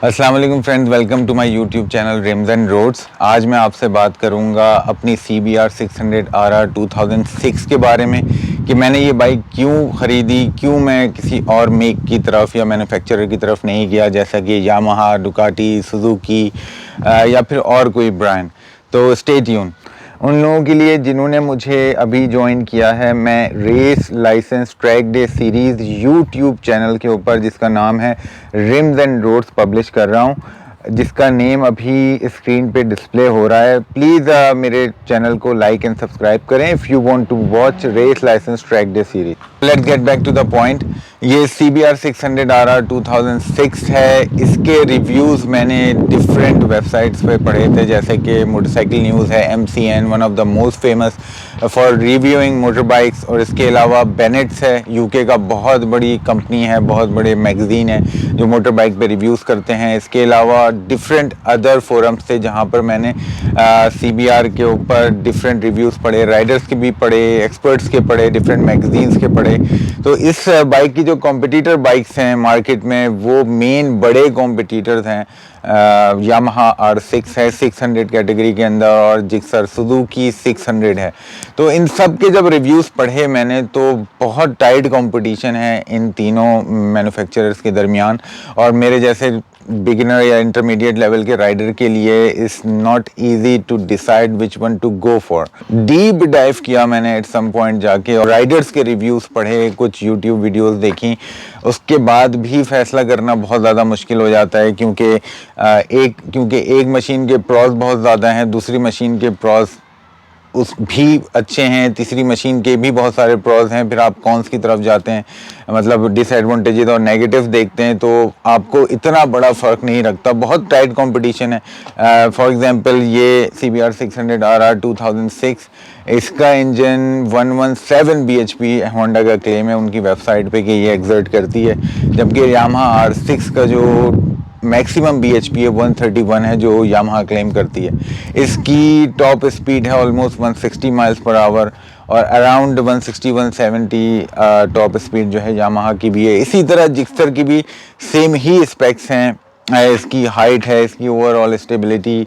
अस्सलाम वालेकुम friends, welcome to my YouTube channel rims and roads. आज मैं आपसे बात करूंगा अपनी CBR 600 RR 2006 के बारे में कि मैंने ये बाइक क्यों ख़रीदी, क्यों मैं किसी और मेक की तरफ या मैन्युफैक्चरर की तरफ नहीं गया जैसा कि यामाहा, डुकाटी, सुजुकी या फिर और कोई ब्रांड। तो स्टे ट्यून। उन लोगों के लिए जिन्होंने मुझे अभी ज्वाइन किया है, मैं race license track day series YouTube channel के ऊपर जिसका नाम है रिम्स एंड रोड्स पब्लिश कर रहा हूँ, जिसका नेम अभी स्क्रीन पे डिस्प्ले हो रहा है। प्लीज़ मेरे चैनल को लाइक एंड सब्सक्राइब करें if you want to watch race license track day series. Let's get back to the point. ये CBR 600 RR 2006 है। इसके रिव्यूज़ मैंने डिफरेंट वेबसाइट्स पे पढ़े थे, जैसे कि मोटरसाइकिल न्यूज़ है, MCN one of the most famous for reviewing motor bikes, और इसके अलावा बेनेट्स है, UK का बहुत बड़ी कंपनी है, बहुत बड़े मैगज़ीन है जो मोटर बाइक पे रिव्यूज़ करते हैं। इसके अलावा डिफरेंट अदर फोरम्स थे जहाँ पर मैंने CBR के ऊपर डिफरेंट रिव्यूज़ पढ़े, राइडर्स के भी पढ़े, एक्सपर्ट्स के पढ़े, डिफरेंट मैगज़ीन्स के पढ़े। तो इस बाइक की जो कॉम्पिटिटर बाइक्स हैं मार्केट में, वो मेन बड़े कॉम्पिटिटर्स हैं यामाहा R6 है 600 कैटेगरी के अंदर, और जिक्सर सुजुकी 600 है। तो इन सब के जब रिव्यूज़ पढ़े मैंने तो बहुत टाइट कंपटीशन है इन तीनों मैन्युफैक्चरर्स के दरमियान, और मेरे जैसे बिगिनर या इंटरमीडिएट लेवल के राइडर के लिए it's not easy to decide which one to go for. Deep dive किया मैंने एट सम पॉइंट जाके, और राइडर्स के रिव्यूज़ पढ़े, कुछ यूट्यूब वीडियोस देखी। उसके बाद भी फैसला करना बहुत ज़्यादा मुश्किल हो जाता है, क्योंकि एक मशीन के प्रॉस बहुत ज़्यादा हैं, दूसरी मशीन के प्रॉस उस भी अच्छे हैं, तीसरी मशीन के भी बहुत सारे प्रॉस हैं। फिर आप कौन की तरफ जाते हैं, मतलब डिसएडवांटेजेस और नेगेटिव देखते हैं, तो आपको इतना बड़ा फ़र्क नहीं रखता। बहुत टाइट कंपटीशन है। फॉर एग्जांपल ये CBR 600 RR 2006, इसका इंजन 117 bhp होंडा का क्लेम है उनकी वेबसाइट पे कि ये एग्जर्ट करती है, जबकि यामाहा R6 का जो मैक्सिमम bhp है 131 है जो यामाहा क्लेम करती है। इसकी टॉप स्पीड है ऑलमोस्ट 160 माइल्स पर आवर, और अराउंड 160-170 टॉप स्पीड जो है यामाहा की भी है। इसी तरह जिक्सर की भी सेम ही स्पेक्स हैं। इसकी हाइट है, इसकी overall stability,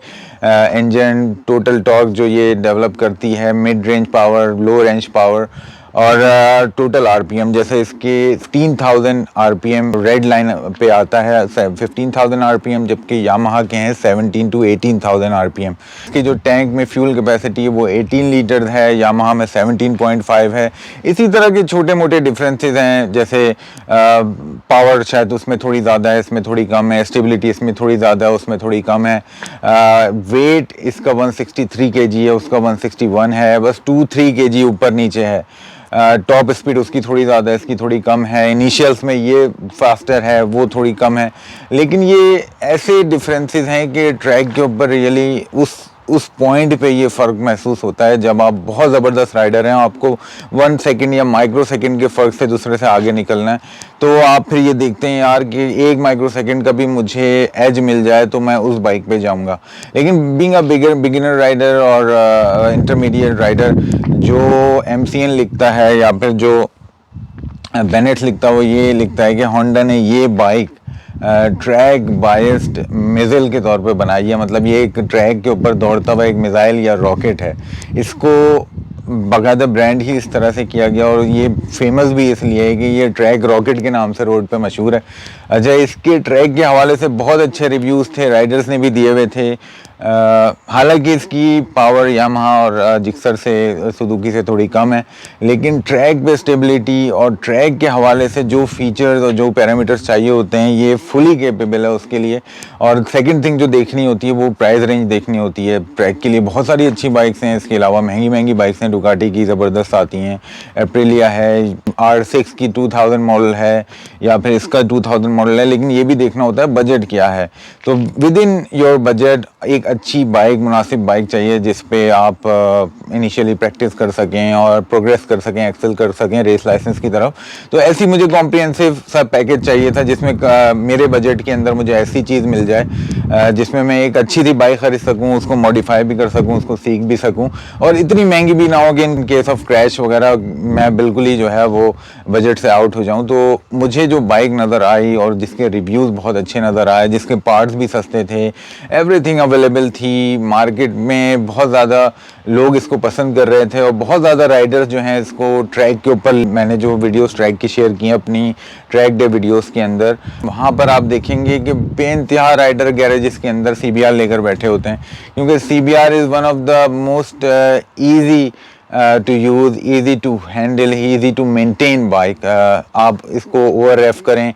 engine total torque जो ये डेवलप करती है, मिड रेंज पावर, लो रेंज पावर, और टोटल RPM जैसे इसके 15,000 RPM रेड लाइन पे आता है, 15,000 RPM, जबकि यामाहा के हैं 17 to 18,000 RPM। इसकी जो टैंक में फ्यूल कैपेसिटी है वो 18 लीटर है, यामाहा में 17.5 है। इसी तरह के छोटे मोटे डिफरेंसेस हैं, जैसे पावर शायद उसमें थोड़ी ज़्यादा है, इसमें थोड़ी कम है, स्टेबिलिटी इसमें थोड़ी ज़्यादा है, उसमें थोड़ी कम है। वेट इसका 163 kg है, उसका 161 है, बस 2-3 kg ऊपर नीचे है। टॉप स्पीड उसकी थोड़ी ज़्यादा है, इसकी थोड़ी कम है। इनिशियल्स में ये फास्टर है, वो थोड़ी कम है। लेकिन ये ऐसे डिफरेंसेस हैं कि ट्रैक के ऊपर रियली उस पॉइंट पे ये फ़र्क महसूस होता है जब आप बहुत ज़बरदस्त राइडर हैं, आपको 1 सेकंड या माइक्रो सेकंड के फ़र्क से दूसरे से आगे निकलना है, तो आप फिर ये देखते हैं यार कि 1 माइक्रो सेकंड का भी मुझे एज मिल जाए तो मैं उस बाइक पे जाऊंगा। लेकिन बीइंग अ बिगिनर राइडर और इंटरमीडिएट राइडर, जो MCN लिखता है या फिर जो बेनेट लिखता है, वो ये लिखता है कि होंडा ने ये बाइक ट्रैक बायस्ड मिसाइल के तौर पे बनाई है। मतलब ये एक ट्रैक के ऊपर दौड़ता हुआ एक मिसाइल या रॉकेट है। इसको बाकायदा ब्रांड ही इस तरह से किया गया, और ये फेमस भी इसलिए है कि ये ट्रैक रॉकेट के नाम से रोड पे मशहूर है। अच्छा, इसके ट्रैक के हवाले से बहुत अच्छे रिव्यूज़ थे, राइडर्स ने भी दिए हुए थे। हालांकि इसकी पावर यामाहा और जिक्सर से, सुजुकी से थोड़ी कम है, लेकिन ट्रैक पे स्टेबिलिटी और ट्रैक के हवाले से जो फीचर्स और जो पैरामीटर्स चाहिए होते हैं ये फुली कैपेबल है उसके लिए। और सेकंड थिंग जो देखनी होती है वो प्राइस रेंज देखनी होती है। ट्रैक के लिए बहुत सारी अच्छी बाइक्स हैं, इसके अलावा महंगी बाइक्स हैं, डुकाटी की ज़बरदस्त आती हैं, एप्रिलिया है, R6 की 2000 मॉडल है, या फिर इसका 2000 मॉडल है। लेकिन ये भी देखना होता है बजट क्या है। तो विद इन योर बजट एक अच्छी बाइक, मुनासिब बाइक चाहिए जिस पे आप इनिशियली प्रैक्टिस कर सकें और प्रोग्रेस कर सकें, एक्सेल कर सकें रेस लाइसेंस की तरफ। तो ऐसी मुझे कॉम्प्रिहेंसिव सा पैकेज चाहिए था जिसमें मेरे बजट के अंदर मुझे ऐसी चीज़ मिल जाए जिसमें मैं एक अच्छी सी बाइक खरीद सकूं, उसको मॉडिफाई भी कर सकूं, उसको सीख भी सकूं और इतनी महंगी भी ना हो कि इन केस ऑफ क्रैश वगैरह मैं बिल्कुल ही जो है वो बजट से आउट हो जाऊं। तो मुझे जो बाइक नज़र आई और जिसके रिव्यूज़ बहुत अच्छे नज़र आए, जिसके पार्ट्स भी सस्ते थे, एवरीथिंग अवेलेबल थी, मार्केट में बहुत ज़्यादा लोग इसको पसंद कर रहे थे और बहुत ज़्यादा राइडर्स जो हैं इसको ट्रैक के ऊपर, मैंने जो वीडियोस ट्रैक की शेयर की अपनी ट्रैक डे वीडियोस के अंदर, वहाँ पर आप देखेंगे कि बेइंतहा राइडर गैरेजेस के अंदर CBR लेकर बैठे होते हैं, क्योंकि CBR is one of the most easy to use, easy to handle, easy to maintain bike. आप इसको ओवर रेफ करें,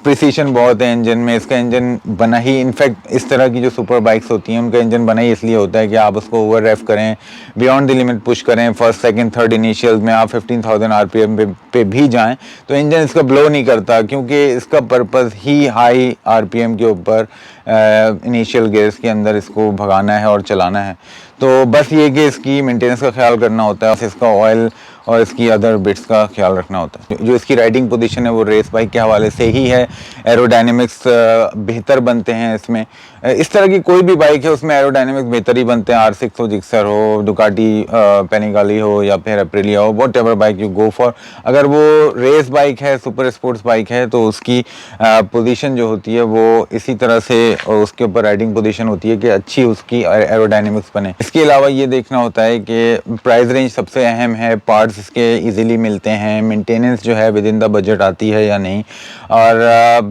प्रिसीशन बहुत है इंजन में, इसका इंजन बना ही, इनफैक्ट इस तरह की जो सुपर बाइक्स होती हैं उनका इंजन बना ही इसलिए होता है कि आप उसको ओवर रेफ करें, बियॉन्ड द लिमिट पुश करें, फर्स्ट सेकंड थर्ड इनिशियल्स में आप 15,000 RPM पे भी जाएं तो इंजन इसका ब्लो नहीं करता, क्योंकि इसका पर्पस ही हाई RPM के ऊपर इनिशियल गेयर्स के अंदर इसको भगाना है और चलाना है। तो बस ये कि इसकी मेंटेनेंस का ख्याल करना होता है, इसका ऑयल और इसकी अदर बिट्स का ख्याल रखना होता है। जो इसकी राइडिंग पोजीशन है वो रेस बाइक के हवाले से ही है, एरोडायनेमिक्स बेहतर बनते हैं इसमें। इस तरह की कोई भी बाइक है उसमें एरोडायनेमिक्स बेहतर ही बनते हैं, R6 हो, जिक्सर हो, डुकाटी पेनिगाली हो या फिर एप्रिलिया हो, what ever bike you go for. अगर वो रेस बाइक है, सुपर स्पोर्ट्स बाइक है, तो उसकी पोजीशन जो होती है वो इसी तरह से उसके ऊपर राइडिंग पोजीशन होती है कि अच्छी उसकी एरोडायनेमिक्स बने। इसके अलावा ये देखना होता है कि प्राइस रेंज सबसे अहम है, पार्ट्स इसके इजीली मिलते हैं, मेंटेनेंस जो है विद इन द बजट आती है या नहीं, और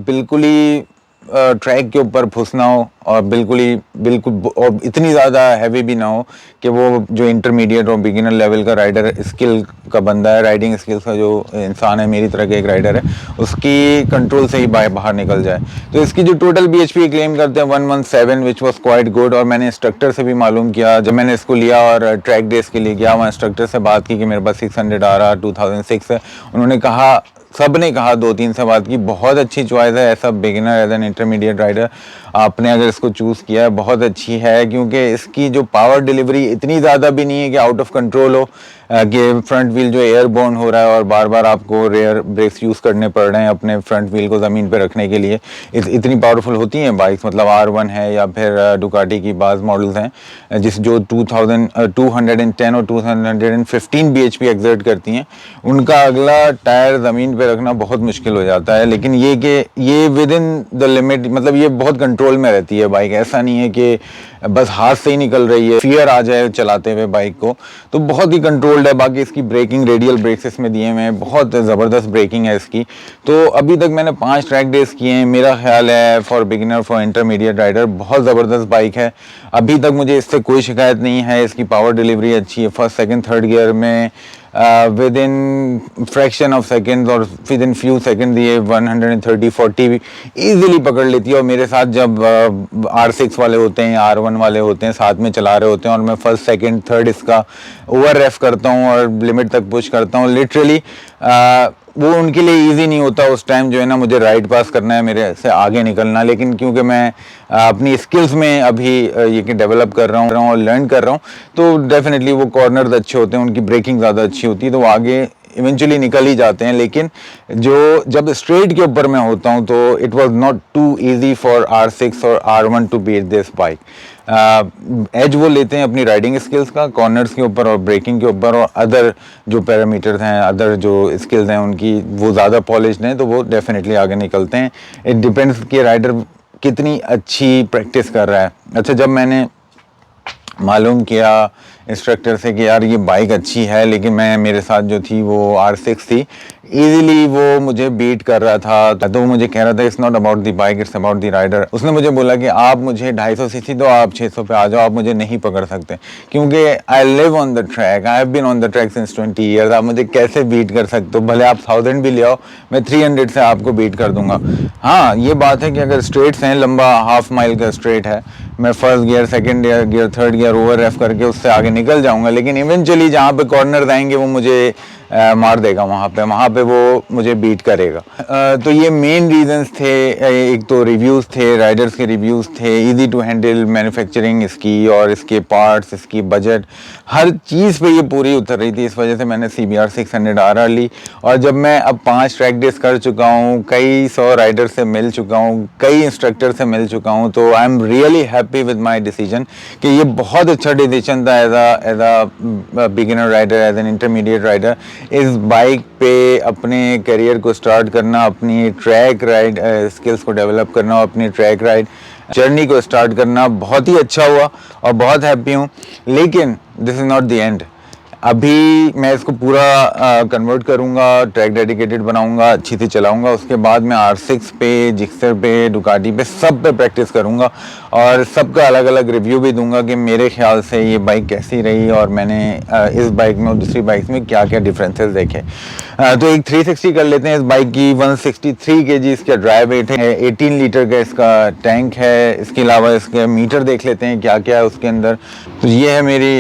बिल्कुल ही ट्रैक के ऊपर फंसना हो और बिल्कुल और इतनी ज़्यादा हैवी भी ना हो कि वो जो इंटरमीडिएट और बिगिनर लेवल का राइडर स्किल का बंदा है, राइडिंग स्किल्स का जो इंसान है, मेरी तरह का एक राइडर है, उसकी कंट्रोल से ही बाहर निकल जाए। तो इसकी जो टोटल BHP क्लेम करते हैं 117 विच वॉज क्वाइट गुड। और मैंने इंस्ट्रक्टर से भी मालूम किया जब मैंने इसको लिया और ट्रैक डेज के लिए गया, वहाँ इंस्ट्रक्टर से बात की कि मेरे पास 600 RR 2006 है। उन्होंने कहा, सब ने कहा, 2-3 से बात की, बहुत अच्छी चॉइस है as a beginner, as an intermediate rider. आपने अगर इसको चूज़ किया है बहुत अच्छी है, क्योंकि इसकी जो पावर डिलीवरी इतनी ज़्यादा भी नहीं है कि आउट ऑफ कंट्रोल हो, कि फ्रंट व्हील जो एयरबोर्न हो रहा है और बार बार आपको रेयर ब्रेक्स यूज़ करने पड़ रहे हैं अपने फ्रंट व्हील को ज़मीन पे रखने के लिए। इतनी पावरफुल होती हैं बाइक्स, मतलब R1 है या फिर डुकाटी की बाज़ मॉडल्स हैं जिस जो 210 और 215 BHP एग्जर्ट करती हैं, उनका अगला टायर ज़मीन पे रखना बहुत मुश्किल हो जाता है। लेकिन ये कि ये विद इन द लिमिट, मतलब ये बहुत कंट्रोल में रहती है बाइक, ऐसा नहीं है कि बस हाथ से ही निकल रही है, फियर आ जाए चलाते हुए बाइक को, तो बहुत ही कंट्रोल्ड है। बाकी इसकी ब्रेकिंग, रेडियल ब्रेक्स इसमें दिए हुए हैं, बहुत ज़बरदस्त ब्रेकिंग है इसकी। तो अभी तक मैंने 5 ट्रैक डेज किए हैं, मेरा ख्याल है for beginner, for intermediate rider बहुत ज़बरदस्त बाइक है। अभी तक मुझे इससे कोई शिकायत नहीं है। इसकी पावर डिलीवरी अच्छी है, फर्स्ट सेकंड थर्ड गियर में with in fraction of seconds और विद इन फ्यू सेकेंड ये 130-40 ईजिली पकड़ लेती है। और मेरे साथ जब R6 वाले होते हैं, R1 वाले होते हैं, साथ में चला रहे होते हैं और मैं फर्स्ट सेकंड थर्ड इसका ओवर रेफ करता हूँ और लिमिट तक पुश करता हूँ, लिटरली वो उनके लिए इजी नहीं होता उस टाइम, जो है ना, मुझे राइड पास करना है, मेरे से आगे निकलना। लेकिन क्योंकि मैं अपनी स्किल्स में अभी ये कि डेवलप कर रहा हूँ और लर्न कर रहा हूँ, तो डेफिनेटली वो कॉर्नर्स अच्छे होते हैं, उनकी ब्रेकिंग ज़्यादा अच्छी होती है, तो वो आगे इवेंचुअली निकल ही जाते हैं। लेकिन जो जब स्ट्रेट के ऊपर मैं होता हूँ तो it was not too easy for R6 और R1 to beat this bike. As वो लेते हैं अपनी राइडिंग स्किल्स का, कॉर्नर्स के ऊपर और ब्रेकिंग के ऊपर, और अदर जो पैरामीटर्स हैं, अदर जो स्किल्स हैं उनकी, वो ज़्यादा पॉलिश्ड हैं, तो वो डेफिनेटली आगे निकलते हैं। इट डिपेंड्स कि राइडर कितनी अच्छी प्रैक्टिस कर रहा है। अच्छा, जब मैंने मालूम किया इंस्ट्रक्टर से कि यार ये बाइक अच्छी है, लेकिन मेरे साथ जो थी वो R6 थी, इजीली वो मुझे बीट कर रहा था, तो वो मुझे कह रहा था it's not about the bike, it's about the rider. उसने मुझे बोला कि आप मुझे 250 सीसी दो, आप 600 पे आ जाओ, आप मुझे नहीं पकड़ सकते, क्योंकि I live on the track, I have been on the track since 20 years. आप मुझे कैसे बीट कर सकते हो? भले आप 1000 भी ले आओ, मैं 300 से आपको बीट कर दूंगा। हाँ, ये बात है कि अगर स्ट्रेट्स हैं, लंबा हाफ माइल का स्ट्रेट है, मैं first gear, second gear, third gear over rev करके उससे आगे निकल जाऊंगा, लेकिन इवेंचुअली जहाँ पे कॉर्नर आएंगे वो मुझे मार देगा वहाँ पे वो मुझे बीट करेगा। तो ये मेन रीजंस थे। एक तो रिव्यूज़ थे, राइडर्स के रिव्यूज़ थे, इजी टू हैंडल मैन्युफैक्चरिंग इसकी और इसके पार्ट्स, इसकी बजट, हर चीज़ पे ये पूरी उतर रही थी। इस वजह से मैंने CBR 600 RR ली। और जब मैं अब 5 ट्रैक डेज कर चुका हूँ, कई 100 राइडर से मिल चुका हूँ, कई इंस्ट्रक्टर से मिल चुका हूँ, तो I am really happy with my decision कि ये बहुत अच्छा डिसीजन था as a beginner rider, as an intermediate rider, इस बाइक पे अपने करियर को स्टार्ट करना, अपनी ट्रैक राइड स्किल्स को डेवलप करना और अपनी ट्रैक राइड जर्नी को स्टार्ट करना बहुत ही अच्छा हुआ और बहुत हैप्पी हूँ। लेकिन this is not the end. अभी मैं इसको पूरा कन्वर्ट करूँगा, ट्रैक डेडिकेटेड बनाऊँगा, अच्छी से चलाऊँगा। उसके बाद मैं R6 पे, जिक्सर पे, डुकाटी पे, सब पे प्रैक्टिस करूँगा और सबका अलग अलग रिव्यू भी दूंगा कि मेरे ख्याल से ये बाइक कैसी रही और मैंने इस बाइक में और दूसरी बाइक में क्या क्या डिफरेंसेस देखे। तो एक 360 कर लेते हैं इस बाइक की। 163 kg इसका ड्राई वेट है, 18 लीटर का इसका टैंक है। इसके अलावा इसके मीटर देख लेते हैं क्या क्या है उसके अंदर। तो ये है मेरी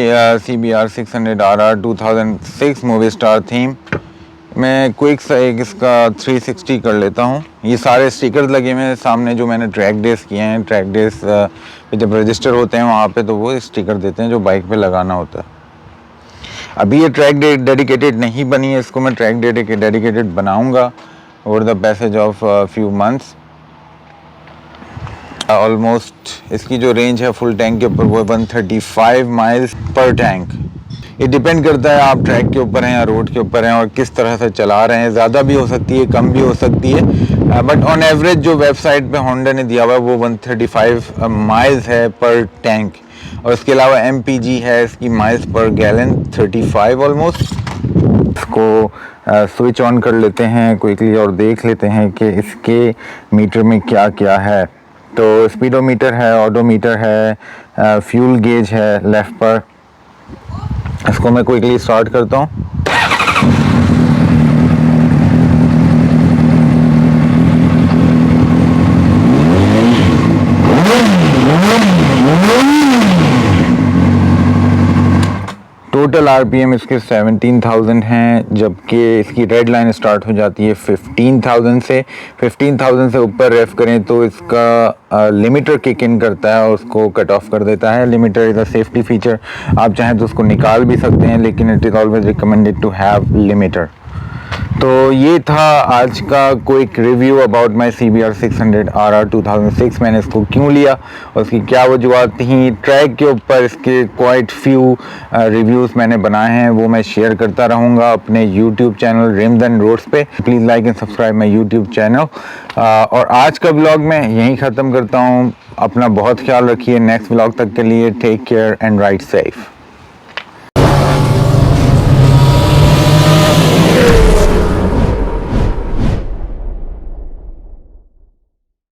CBR 600 RR 2006 movie star theme. मैं क्विक सा एक इसका 360 कर लेता हूँ। ये सारे स्टिकर्स लगे हुए हैं सामने जो मैंने ट्रैक डेज किए हैं। ट्रैक डेज पे जब रजिस्टर होते हैं वहाँ पे तो वो स्टिकर देते हैं जो बाइक पे लगाना होता है। अभी ये ट्रैक डेडिकेटेड नहीं बनी है, इसको मैं ट्रैक डेडिकेटेड बनाऊंगा over the passage of few months. Almost इसकी जो रेंज है फुल टैंक के ऊपर वो 135 माइल्स पर टैंक। ये डिपेंड करता है आप ट्रैक के ऊपर हैं या रोड के ऊपर हैं और किस तरह से चला रहे हैं। ज़्यादा भी हो सकती है, कम भी हो सकती है, बट ऑन एवरेज जो वेबसाइट पे होंडा ने दिया हुआ है वो 135 माइल्स है पर टैंक। और इसके अलावा MPG है इसकी माइल्स पर गैलन 35 ऑलमोस्ट। इसको स्विच ऑन कर लेते हैं क्विकली और देख लेते हैं कि इसके मीटर में क्या क्या है। तो स्पीडोमीटर है, ऑडोमीटर है, फ्यूल गेज है लेफ्ट पर। इसको मैं क्विकली स्टार्ट करता हूँ। टोटल RPM इसके 17,000 हैं, जबकि इसकी रेड लाइन स्टार्ट हो जाती है 15,000 से। 15,000 से ऊपर रेफ करें तो इसका लिमिटर किक इन करता है और उसको कट ऑफ कर देता है। Limiter is a safety feature, आप चाहें तो उसको निकाल भी सकते हैं, लेकिन it is always recommended to have limiter. तो ये था आज का quick review about my CBR 600 RR 2006। मैंने इसको क्यों लिया और उसकी क्या वजूहत थी। ट्रैक के ऊपर इसके क्वाइट फ्यू रिव्यूज़ मैंने बनाए हैं, वो मैं शेयर करता रहूँगा अपने YouTube channel rims and roads पे। Please like and subscribe my YouTube channel. और आज का ब्लॉग मैं यहीं ख़त्म करता हूँ। अपना बहुत ख्याल रखिए। नेक्स्ट ब्लॉग तक के लिए take care and ride safe.